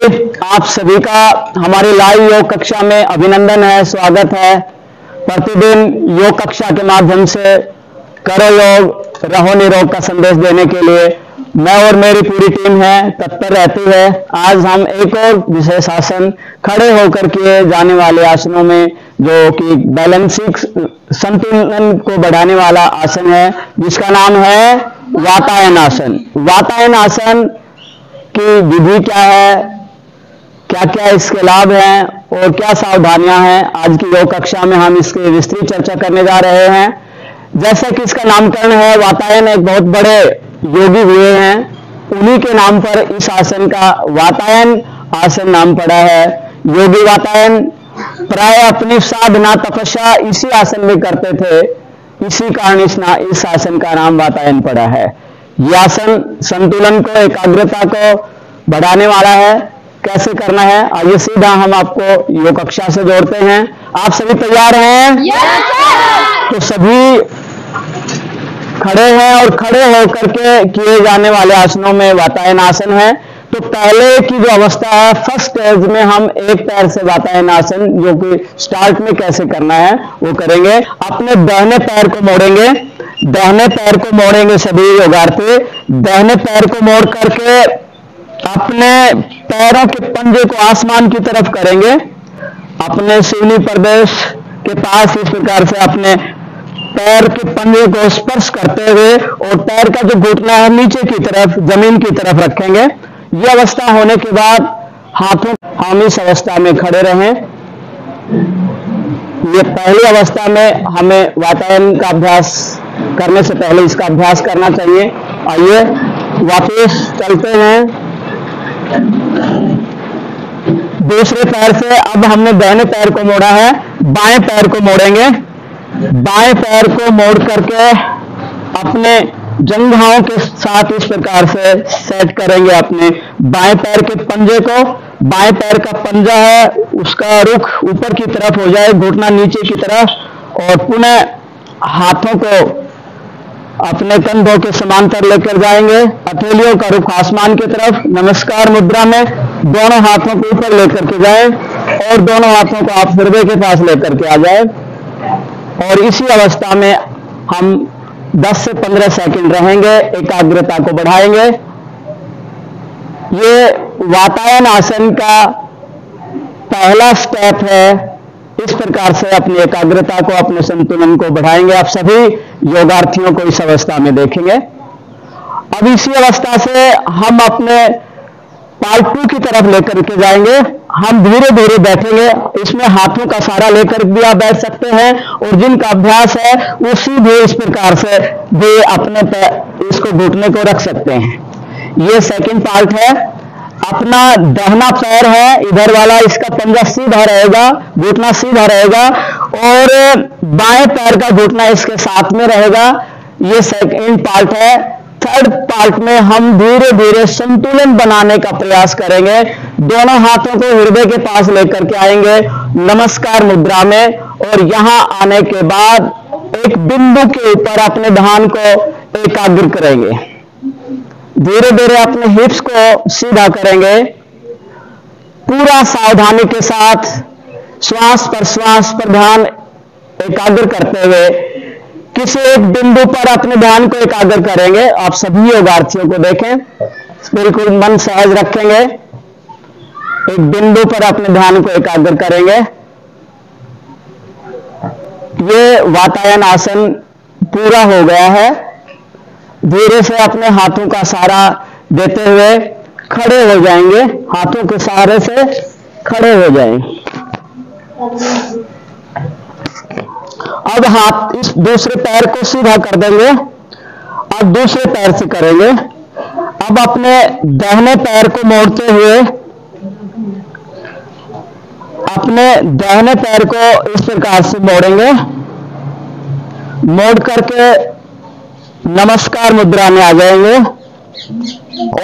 आप सभी का हमारी लाइव योग कक्षा में अभिनंदन है, स्वागत है। प्रतिदिन योग कक्षा के माध्यम से करो योग रहो निरोग का संदेश देने के लिए मैं और मेरी पूरी टीम है तत्पर रहती है। आज हम एक और विशेष आसन खड़े होकर किए जाने वाले आसनों में जो कि बैलेंसिंग संतुलन को बढ़ाने वाला आसन है, जिसका नाम है वातायन आसन। वातायन आसन की विधि क्या है, क्या क्या इसके लाभ हैं और क्या सावधानियां हैं, आज की योग कक्षा में हम इसकी विस्तृत चर्चा करने जा रहे हैं। जैसा कि इसका नामकरण है, वातायन एक बहुत बड़े योगी हुए हैं, उन्हीं के नाम पर इस आसन का वातायन आसन नाम पड़ा है। योगी वातायन प्राय अपनी साधना तपस्या इसी आसन में करते थे, इसी कारण इस आसन का नाम वातायन पड़ा है। यह आसन संतुलन को, एकाग्रता को बढ़ाने वाला है। कैसे करना है, आइए सीधा हम आपको योग कक्षा से जोड़ते हैं। आप सभी तैयार हैं? तो सभी खड़े हैं और खड़े होकर के किए जाने वाले आसनों में वातायन आसन है। तो पहले की जो अवस्था है, फर्स्ट स्टेज में हम एक पैर से वातायन आसन जो कि स्टार्ट में कैसे करना है वो करेंगे। अपने दाहिने पैर को मोड़ेंगे, दाहिने पैर को मोड़ेंगे सभी योगार्थी। दाहिने पैर को मोड़ करके अपने पैरों के पंजे को आसमान की तरफ करेंगे, अपने शिवनी प्रदेश के पास इस प्रकार से अपने पैर के पंजे को स्पर्श करते हुए और पैर का जो घुटना है नीचे की तरफ जमीन की तरफ रखेंगे। यह अवस्था होने के बाद हाथों हम इस अवस्था में खड़े रहें। ये पहली अवस्था में हमें वातायन का अभ्यास करने से पहले इसका अभ्यास करना चाहिए। आइए वापस चलते हैं। दूसरे पैर से अब हमने दाहिने पैर को मोड़ा है, बाएं पैर को मोड़ेंगे। बाएं पैर को मोड़ करके अपने जंघाओं के साथ इस प्रकार से सेट करेंगे अपने बाएं पैर के पंजे को। बाएं पैर का पंजा है उसका रुख ऊपर की तरफ हो जाए, घुटना नीचे की तरफ, और पुनः हाथों को अपने कंधों के समांतर लेकर जाएंगे। हथेलियों का रुख आसमान की तरफ, नमस्कार मुद्रा में दोनों हाथों को ऊपर लेकर के जाएं और दोनों हाथों को आप हृदय के पास लेकर के आ जाएं। और इसी अवस्था में हम 10 से 15 सेकंड रहेंगे, एकाग्रता को बढ़ाएंगे। ये वातायन आसन का पहला स्टेप है। इस प्रकार से अपनी एकाग्रता को, अपने संतुलन को बढ़ाएंगे। आप सभी योगार्थियों को इस अवस्था में देखेंगे। अब इसी अवस्था से हम अपने पालतू की तरफ लेकर के जाएंगे। हम धीरे धीरे बैठेंगे, इसमें हाथों का सहारा लेकर भी आप बैठ सकते हैं, और जिनका अभ्यास है वो सीधे इस प्रकार से भी अपने पैर इसको घुटने को रख सकते हैं। ये सेकंड पार्ट है। अपना दाहिना पैर है इधर वाला, इसका पंजा सीधा रहेगा, घुटना सीधा रहेगा, और बाएं पैर का घुटना इसके साथ में रहेगा। ये सेकंड पार्ट है। थर्ड पार्ट में हम धीरे धीरे संतुलन बनाने का प्रयास करेंगे। दोनों हाथों को हृदय के पास लेकर के आएंगे नमस्कार मुद्रा में, और यहां आने के बाद एक बिंदु के ऊपर अपने ध्यान को एकाग्र करेंगे। धीरे धीरे अपने हिप्स को सीधा करेंगे, पूरा सावधानी के साथ श्वास पर ध्यान एकाग्र करते हुए किसी एक बिंदु पर अपने ध्यान को एकाग्र करेंगे। आप सभी योगार्थियों को देखें, बिल्कुल मन सहज रखेंगे, एक बिंदु पर अपने ध्यान को एकाग्र करेंगे। ये वातायन आसन पूरा हो गया है। धीरे से अपने हाथों का सहारा देते हुए खड़े हो जाएंगे, हाथों के सहारे से खड़े हो जाएंगे। अब हाथ इस दूसरे पैर को सीधा कर देंगे, अब दूसरे पैर से करेंगे। अब अपने दाहिने पैर को मोड़ते हुए अपने दाहिने पैर को इस प्रकार से मोड़ेंगे, मोड़ करके नमस्कार मुद्रा में आ जाएंगे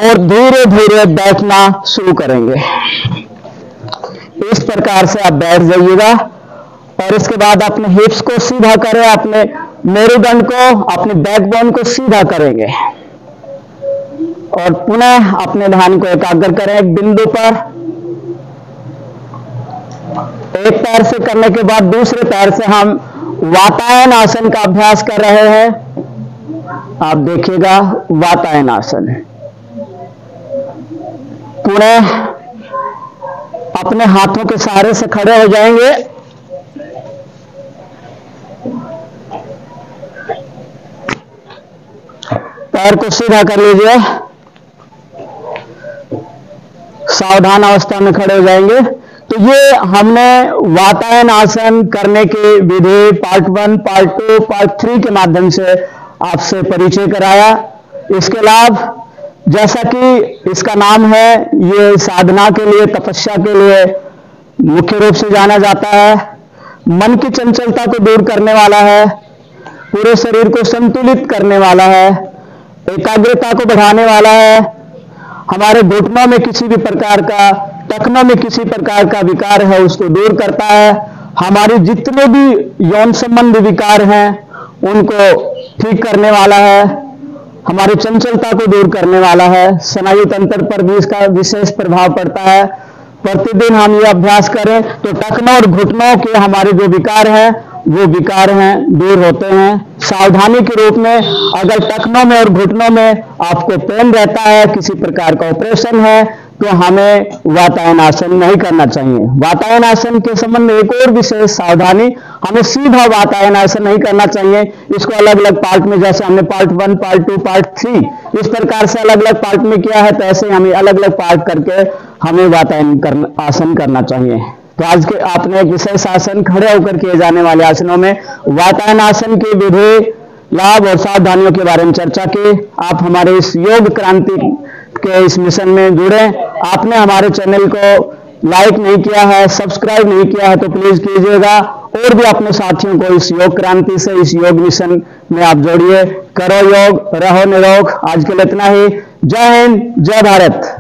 और धीरे धीरे बैठना शुरू करेंगे। इस प्रकार से आप बैठ जाइएगा, और इसके बाद अपने हिप्स को सीधा करें, अपने मेरुदंड को, अपने बैकबोन को सीधा करेंगे, और पुनः अपने ध्यान को एकाग्र करें एक बिंदु पर। एक पैर से करने के बाद दूसरे पैर से हम वातायन आसन का अभ्यास कर रहे हैं। आप देखिएगा वातायन आसन। पूरे अपने हाथों के सहारे से खड़े हो जाएंगे। पैर को सीधा कर लीजिए। सावधान अवस्था में खड़े हो जाएंगे। तो ये हमने वातायन आसन करने की विधि पार्ट 1, पार्ट 2, पार्ट 3 के माध्यम से आपसे परिचय कराया। इसके लाभ, जैसा कि इसका नाम है, ये साधना के लिए, तपस्या के लिए मुख्य रूप से जाना जाता है। मन की चंचलता को दूर करने वाला है, पूरे शरीर को संतुलित करने वाला है, एकाग्रता को बढ़ाने वाला है, हमारे घुटनों में किसी भी प्रकार का, टखनों में किसी प्रकार का विकार है उसको दूर करता है, हमारे जितने भी यौन संबंधी विकार हैं उनको ठीक करने वाला है, हमारी चंचलता को दूर करने वाला है, स्नायु तंत्र पर भी इसका विशेष प्रभाव पड़ता है। प्रतिदिन हम ये अभ्यास करें तो टखनों और घुटनों के हमारे जो विकार हैं वो विकार हैं दूर होते हैं। सावधानी के रूप में, अगर टखनों में और घुटनों में आपको पेन रहता है, किसी प्रकार का ऑपरेशन है, तो हमें वातायन आसन नहीं करना चाहिए। वातायन आसन के संबंध में एक और विशेष सावधानी, हमें सीधा वातायन आसन नहीं करना चाहिए। इसको अलग अलग पार्ट में, जैसे हमने पार्ट 1, पार्ट 2, पार्ट 3 इस प्रकार से अलग अलग पार्ट में किया है, तो ऐसे हमें अलग अलग पार्ट करके हमें वातायन आसन करना चाहिए। तो आज के आपने एक विशेष आसन, खड़े होकर किए जाने वाले आसनों में वातायन आसन की विधि, लाभ और सावधानियों के बारे में चर्चा की। आप हमारे इस योग क्रांति के इस मिशन में जुड़े। आपने हमारे चैनल को लाइक नहीं किया है, सब्सक्राइब नहीं किया है, तो प्लीज कीजिएगा, और भी अपने साथियों को इस योग क्रांति से, इस योग मिशन में आप जोड़िए। करो योग, रहो निरोग। आज के लिए इतना ही। जय हिंद, जय भारत।